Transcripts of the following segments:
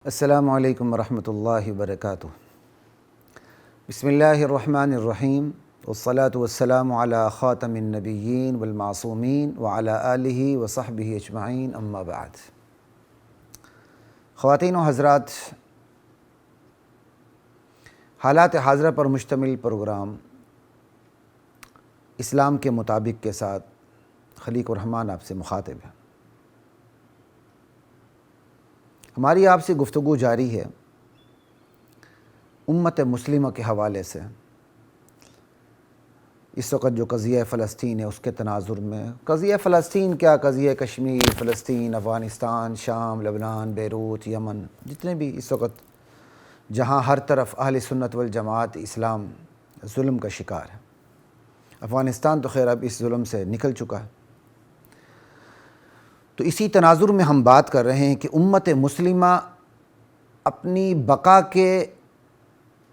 السلام علیکم ورحمۃ اللہ وبرکاتہ۔ بسم اللہ الرحمن الرحیم والصلاة والسلام علی خاتم النبیین والمعصومین وعلی آلہ وصحبہ اجمعین، اما بعد۔ خواتین و حضرات، حالات حاضرہ پر مشتمل پروگرام اسلام کے مطابق کے ساتھ خلیق الرحمن آپ سے مخاطب ہے۔ ہماری آپ سے گفتگو جاری ہے امت مسلمہ کے حوالے سے۔ اس وقت جو قضیہ فلسطین ہے اس کے تناظر میں، قضیہ فلسطین کیا، قضیہ کشمیر، فلسطین، افغانستان، شام، لبنان، بیروت، یمن، جتنے بھی اس وقت جہاں ہر طرف اہل سنت والجماعت اسلام ظلم کا شکار ہے۔ افغانستان تو خیر اب اس ظلم سے نکل چکا ہے۔ تو اسی تناظر میں ہم بات کر رہے ہیں کہ امت مسلمہ اپنی بقا کے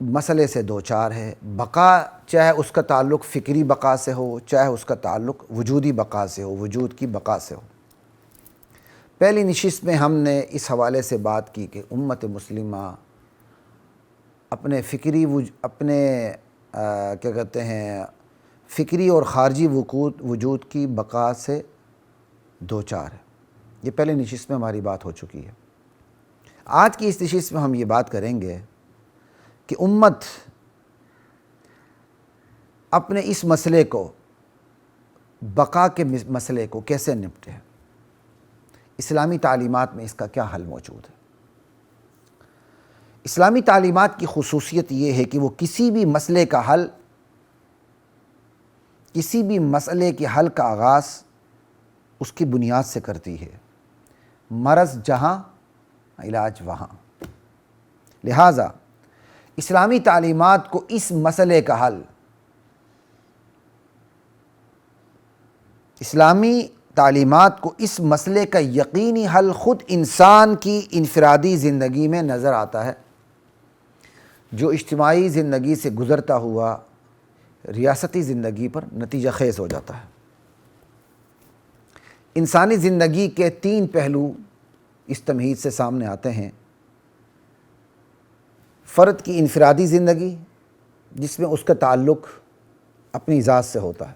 مسئلے سے دوچار ہے۔ بقا چاہے اس کا تعلق فکری بقا سے ہو، چاہے اس کا تعلق وجودی بقا سے ہو، وجود کی بقا سے ہو۔ پہلی نشست میں ہم نے اس حوالے سے بات کی کہ امت مسلمہ اپنے فکری اور خارجی وجود کی بقا سے دوچار ہے۔ یہ پہلے نشست میں ہماری بات ہو چکی ہے۔ آج کی اس نشست میں ہم یہ بات کریں گے کہ امت اپنے اس مسئلے کو، بقا کے مسئلے کو کیسے نپٹے۔ اسلامی تعلیمات میں اس کا کیا حل موجود ہے۔ اسلامی تعلیمات کی خصوصیت یہ ہے کہ وہ کسی بھی مسئلے کے حل کا آغاز اس کی بنیاد سے کرتی ہے۔ مرض جہاں علاج وہاں۔ لہٰذا اسلامی تعلیمات کو اس مسئلے کا حل، اسلامی تعلیمات کو اس مسئلے کا یقینی حل خود انسان کی انفرادی زندگی میں نظر آتا ہے، جو اجتماعی زندگی سے گزرتا ہوا ریاستی زندگی پر نتیجہ خیز ہو جاتا ہے۔ انسانی زندگی کے تین پہلو اس تمہید سے سامنے آتے ہیں۔ فرد کی انفرادی زندگی، جس میں اس کا تعلق اپنی ذات سے ہوتا ہے۔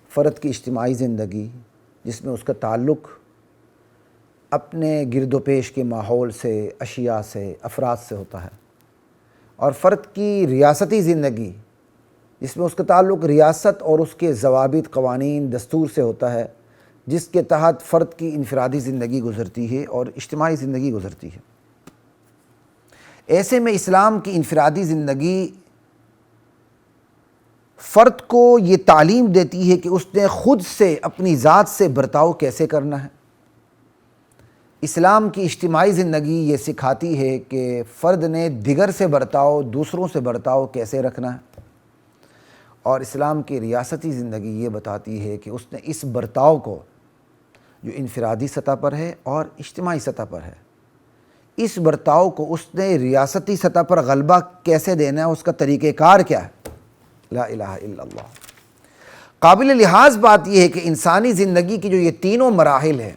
فرد کی اجتماعی زندگی، جس میں اس کا تعلق اپنے گرد و پیش کے ماحول سے، اشیاء سے، افراد سے ہوتا ہے۔ اور فرد کی ریاستی زندگی، جس میں اس کا تعلق ریاست اور اس کے ضوابط، قوانین، دستور سے ہوتا ہے، جس کے تحت فرد کی انفرادی زندگی گزرتی ہے اور اجتماعی زندگی گزرتی ہے۔ ایسے میں اسلام کی انفرادی زندگی فرد کو یہ تعلیم دیتی ہے کہ اس نے خود سے، اپنی ذات سے برتاؤ کیسے کرنا ہے۔ اسلام کی اجتماعی زندگی یہ سکھاتی ہے کہ فرد نے دیگر سے برتاؤ، دوسروں سے برتاؤ کیسے رکھنا ہے۔ اور اسلام کی ریاستی زندگی یہ بتاتی ہے کہ اس نے اس برتاؤ کو، جو انفرادی سطح پر ہے اور اجتماعی سطح پر ہے، اس برتاؤ کو اس نے ریاستی سطح پر غلبہ کیسے دینا ہے، اس کا طریقہ کار کیا ہے۔ لا الہ الا اللہ۔ قابل لحاظ بات یہ ہے کہ انسانی زندگی کی جو یہ تینوں مراحل ہیں،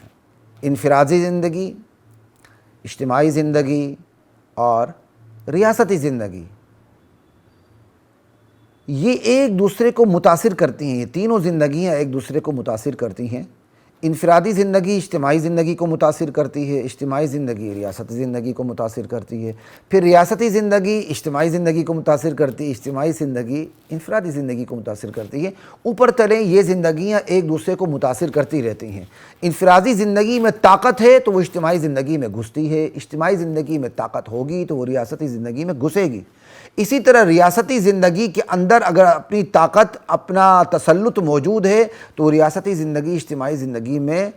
انفرادی زندگی، اجتماعی زندگی اور ریاستی زندگی، یہ ایک دوسرے کو متاثر کرتی ہیں۔ یہ تینوں زندگیاں ایک دوسرے کو متاثر کرتی ہیں۔ انفرادی زندگی اجتماعی زندگی کو متاثر کرتی ہے، اجتماعی زندگی ریاستی زندگی کو متاثر کرتی ہے، پھر ریاستی زندگی اجتماعی زندگی کو متاثر کرتی ہے، اجتماعی زندگی انفرادی زندگی کو متاثر کرتی ہے۔ اوپر تلے یہ زندگیاں ایک دوسرے کو متاثر کرتی رہتی ہیں۔ انفرادی زندگی میں طاقت ہے تو وہ اجتماعی زندگی میں گھستی ہے، اجتماعی زندگی میں طاقت ہوگی تو وہ ریاستی زندگی میں گھسے گی۔ اسی طرح ریاستی زندگی کے اندر اگر اپنی طاقت، اپنا تسلط موجود ہے تو ریاستی زندگی اجتماعی زندگی میں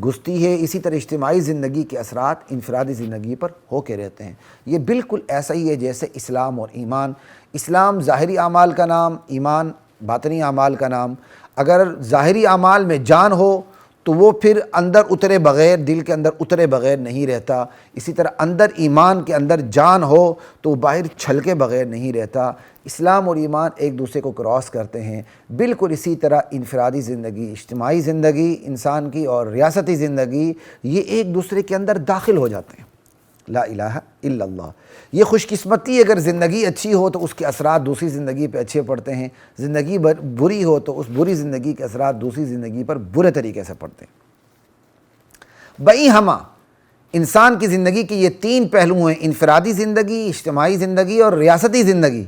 گھستی ہے۔ اسی طرح اجتماعی زندگی کے اثرات انفرادی زندگی پر ہو کے رہتے ہیں۔ یہ بالکل ایسا ہی ہے جیسے اسلام اور ایمان۔ اسلام ظاہری اعمال کا نام، ایمان باطنی اعمال کا نام۔ اگر ظاہری اعمال میں جان ہو تو وہ پھر اندر اترے بغیر، دل کے اندر اترے بغیر نہیں رہتا۔ اسی طرح اندر ایمان کے اندر جان ہو تو وہ باہر چھلکے بغیر نہیں رہتا۔ اسلام اور ایمان ایک دوسرے کو کراس کرتے ہیں۔ بالکل اسی طرح انفرادی زندگی، اجتماعی زندگی انسان کی اور ریاستی زندگی، یہ ایک دوسرے کے اندر داخل ہو جاتے ہیں۔ لا الہ الا اللہ۔ یہ خوش قسمتی اگر زندگی اچھی ہو تو اس کے اثرات دوسری زندگی پہ اچھے پڑتے ہیں، زندگی بری ہو تو اس بری زندگی کے اثرات دوسری زندگی پر برے طریقے سے پڑتے ہیں۔ بئی ہمہ انسان کی زندگی کے یہ تین پہلو ہیں، انفرادی زندگی، اجتماعی زندگی اور ریاستی زندگی۔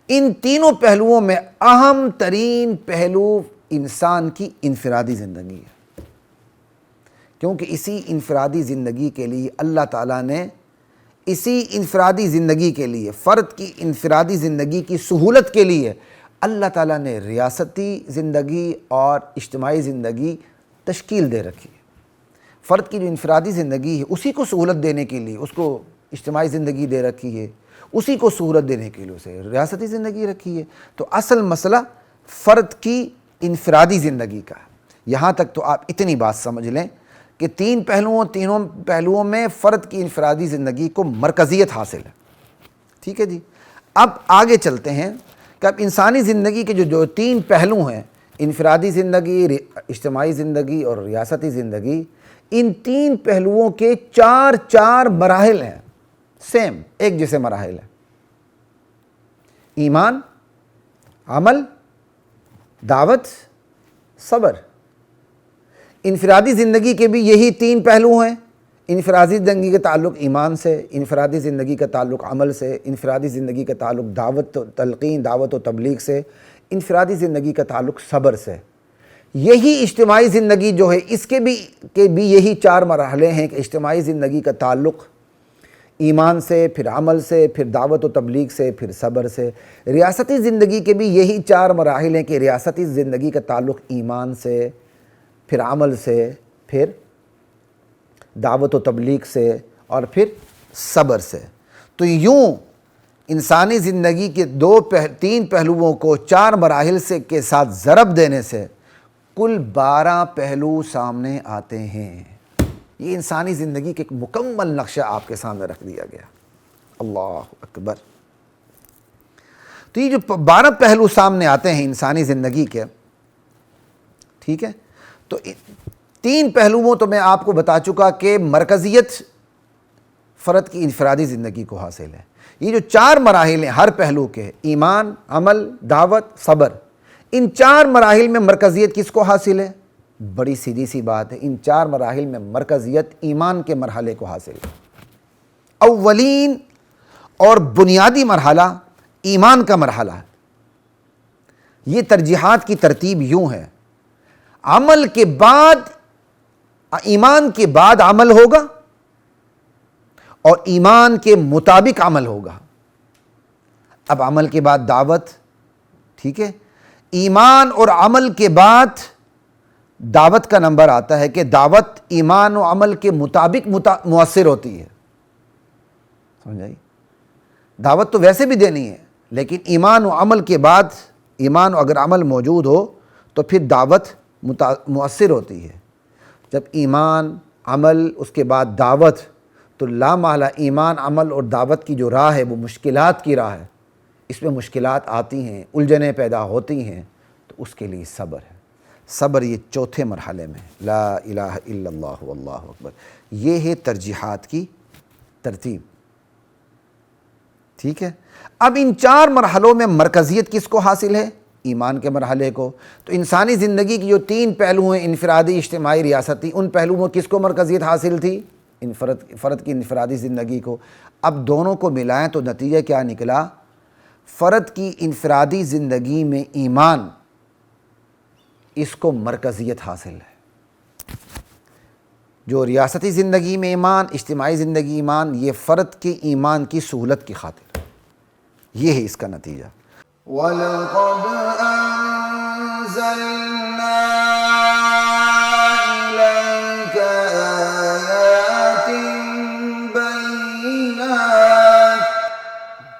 ان تینوں پہلوؤں میں اہم ترین پہلو انسان کی انفرادی زندگی ہے، کیونکہ اسی انفرادی زندگی کے لیے اللہ تعالیٰ نے اسی انفرادی زندگی کے لیے، فرد کی انفرادی زندگی کی سہولت کے لیے اللہ تعالیٰ نے ریاستی زندگی اور اجتماعی زندگی تشکیل دے رکھی ہے۔ فرد کی جو انفرادی زندگی ہے اسی کو سہولت دینے کے لیے اس کو اجتماعی زندگی دے رکھی ہے، اسی کو سہولت دینے کے لیے اسے ریاستی زندگی رکھی ہے۔ تو اصل مسئلہ فرد کی انفرادی زندگی کا ہے۔ یہاں تک تو آپ اتنی بات سمجھ لیں کہ تینوں پہلوؤں میں فرد کی انفرادی زندگی کو مرکزیت حاصل ہے، ٹھیک ہے جی۔ اب آگے چلتے ہیں کہ اب انسانی زندگی کے جو تین پہلو ہیں، انفرادی زندگی، اجتماعی زندگی اور ریاستی زندگی، ان تین پہلوؤں کے چار مراحل ہیں، سیم ایک جیسے مراحل ہیں: ایمان، عمل، دعوت، صبر۔ انفرادی زندگی کے بھی یہی تین پہلو ہیں۔ انفرادی زندگی کا تعلق ایمان سے، انفرادی زندگی کا تعلق عمل سے، انفرادی زندگی کا تعلق دعوت و تلقین، دعوت و تبلیغ سے، انفرادی زندگی کا تعلق صبر سے۔ یہی اجتماعی زندگی جو ہے اس کے بھی یہی چار مرحلے ہیں کہ اجتماعی زندگی کا تعلق ایمان سے، پھر عمل سے، پھر دعوت و تبلیغ سے، پھر صبر سے۔ ریاستی زندگی کے بھی یہی چار مراحل ہیں کہ ریاستی زندگی کا تعلق ایمان سے، پھر عمل سے، پھر دعوت و تبلیغ سے اور پھر صبر سے۔ تو یوں انسانی زندگی کے تین پہلوؤں کو چار مراحل کے ساتھ ضرب دینے سے کل 12 پہلو سامنے آتے ہیں۔ یہ انسانی زندگی کے ایک مکمل نقشہ آپ کے سامنے رکھ دیا گیا۔ اللہ اکبر۔ تو یہ جو 12 پہلو سامنے آتے ہیں انسانی زندگی کے، ٹھیک ہے، تو تین پہلوؤں تو میں آپ کو بتا چکا کہ مرکزیت فرد کی انفرادی زندگی کو حاصل ہے۔ یہ جو چار مراحل ہیں ہر پہلو کے، ایمان، عمل، دعوت، صبر، ان چار مراحل میں مرکزیت کس کو حاصل ہے؟ بڑی سیدھی سی بات ہے، ان چار مراحل میں مرکزیت ایمان کے مرحلے کو حاصل ہے۔ اولین اور بنیادی مرحلہ ایمان کا مرحلہ ہے۔ یہ ترجیحات کی ترتیب یوں ہے: عمل کے بعد، ایمان کے بعد عمل ہوگا اور ایمان کے مطابق عمل ہوگا۔ اب عمل کے بعد دعوت، ٹھیک ہے، ایمان اور عمل کے بعد دعوت کا نمبر آتا ہے کہ دعوت ایمان و عمل کے مطابق مؤثر ہوتی ہے، سمجھائی؟ دعوت تو ویسے بھی دینی ہے، لیکن ایمان و عمل کے بعد، ایمان و اگر عمل موجود ہو تو پھر دعوت مؤثر ہوتی ہے۔ جب ایمان، عمل، اس کے بعد دعوت، تو لا محالہ ایمان، عمل اور دعوت کی جو راہ ہے وہ مشکلات کی راہ ہے۔ اس میں مشکلات آتی ہیں، الجھنیں پیدا ہوتی ہیں، تو اس کے لیے صبر ہے۔ صبر یہ چوتھے مرحلے میں، لا الہ الا اللہ واللہ اکبر۔ یہ ہے ترجیحات کی ترتیب، ٹھیک ہے۔ اب ان چار مرحلوں میں مرکزیت کس کو حاصل ہے؟ ایمان کے مرحلے کو۔ تو انسانی زندگی کی جو تین پہلو ہیں، انفرادی، اجتماعی، ریاستی، ان پہلوؤں میں کس کو مرکزیت حاصل تھی؟ فرد کی انفرادی زندگی کو۔ اب دونوں کو ملائیں تو نتیجہ کیا نکلا؟ فرد کی انفرادی زندگی میں ایمان، اس کو مرکزیت حاصل ہے۔ جو ریاستی زندگی میں ایمان، اجتماعی زندگی ایمان، یہ فرد کے ایمان کی سہولت کی خاطر، یہ ہے اس کا نتیجہ۔ وَلَقَدْ أَنزَلْنَا